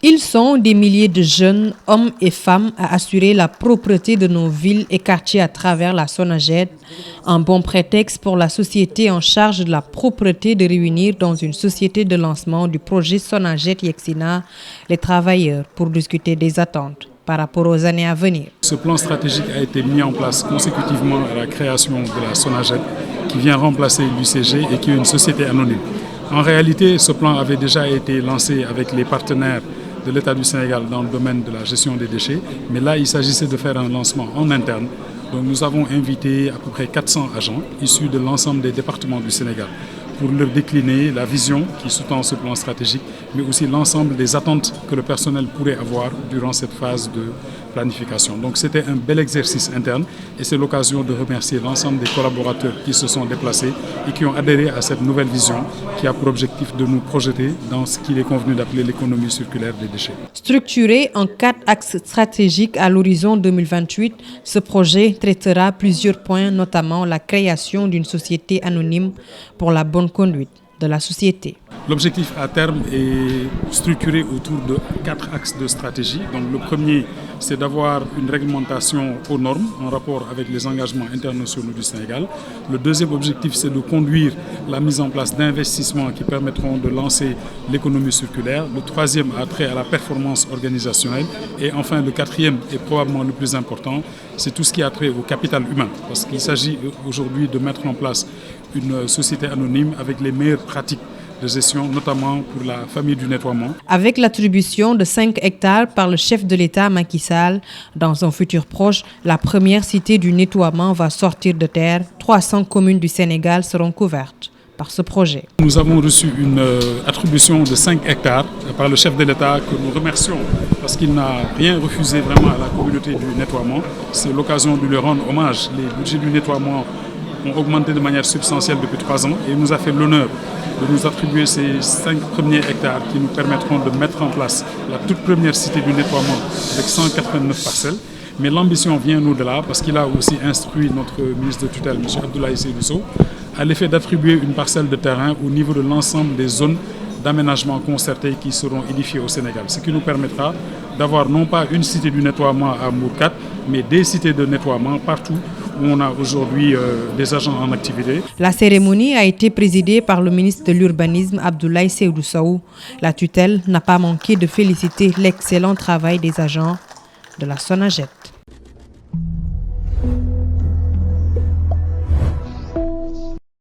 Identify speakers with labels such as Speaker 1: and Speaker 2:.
Speaker 1: Ils sont des milliers de jeunes, hommes et femmes, à assurer la propreté de nos villes et quartiers à travers la SONAGED. Un bon prétexte pour la société en charge de la propreté de réunir dans une société de lancement du projet SONAGED-YEXINA les travailleurs pour discuter des attentes par rapport aux années à venir.
Speaker 2: Ce plan stratégique a été mis en place consécutivement à la création de la SONAGED qui vient remplacer l'UCG et qui est une société anonyme. En réalité, ce plan avait déjà été lancé avec les partenaires de l'État du Sénégal dans le domaine de la gestion des déchets. Mais là, il s'agissait de faire un lancement en interne. Donc nous avons invité à peu près 400 agents issus de l'ensemble des départements du Sénégal pour leur décliner la vision qui sous-tend ce plan stratégique, mais aussi l'ensemble des attentes que le personnel pourrait avoir durant cette phase de planification. Donc c'était un bel exercice interne et c'est l'occasion de remercier l'ensemble des collaborateurs qui se sont déplacés et qui ont adhéré à cette nouvelle vision qui a pour objectif de nous projeter dans ce qu'il est convenu d'appeler l'économie circulaire des déchets.
Speaker 1: Structuré en 4 axes stratégiques à l'horizon 2028, ce projet traitera plusieurs points, notamment la création d'une société anonyme pour la bonne conduite de la société.
Speaker 2: L'objectif à terme est structuré autour de 4 axes de stratégie. Donc, le premier, c'est d'avoir une réglementation aux normes en rapport avec les engagements internationaux du Sénégal. Le deuxième objectif, c'est de conduire la mise en place d'investissements qui permettront de lancer l'économie circulaire. Le troisième a trait à la performance organisationnelle. Et enfin, le quatrième, et probablement le plus important, c'est tout ce qui a trait au capital humain. Parce qu'il s'agit aujourd'hui de mettre en place une société anonyme avec les meilleures pratiques de gestion, notamment pour la famille du nettoiement.
Speaker 1: Avec l'attribution de 5 hectares par le chef de l'État Macky Sall, dans un futur proche, la première cité du nettoiement va sortir de terre. 300 communes du Sénégal seront couvertes par ce projet.
Speaker 2: Nous avons reçu une attribution de 5 hectares par le chef de l'État que nous remercions parce qu'il n'a rien refusé vraiment à la communauté du nettoiement. C'est l'occasion de lui rendre hommage. Les budgets du nettoiement ont augmenté de manière substantielle depuis 3 ans et il nous a fait l'honneur de nous attribuer ces 5 premiers hectares qui nous permettront de mettre en place la toute première cité du nettoiement avec 189 parcelles. Mais l'ambition vient au-delà parce qu'il a aussi instruit notre ministre de tutelle, M. Abdoulaye Seydou Sow, à l'effet d'attribuer une parcelle de terrain au niveau de l'ensemble des zones d'aménagement concertées qui seront édifiées au Sénégal. Ce qui nous permettra d'avoir non pas une cité du nettoiement à Mourkat, mais des cités de nettoiement partout où on a aujourd'hui des agents en activité.
Speaker 1: La cérémonie a été présidée par le ministre de l'Urbanisme, Abdoulaye Seydou Sow. La tutelle n'a pas manqué de féliciter l'excellent travail des agents de la SONAGED.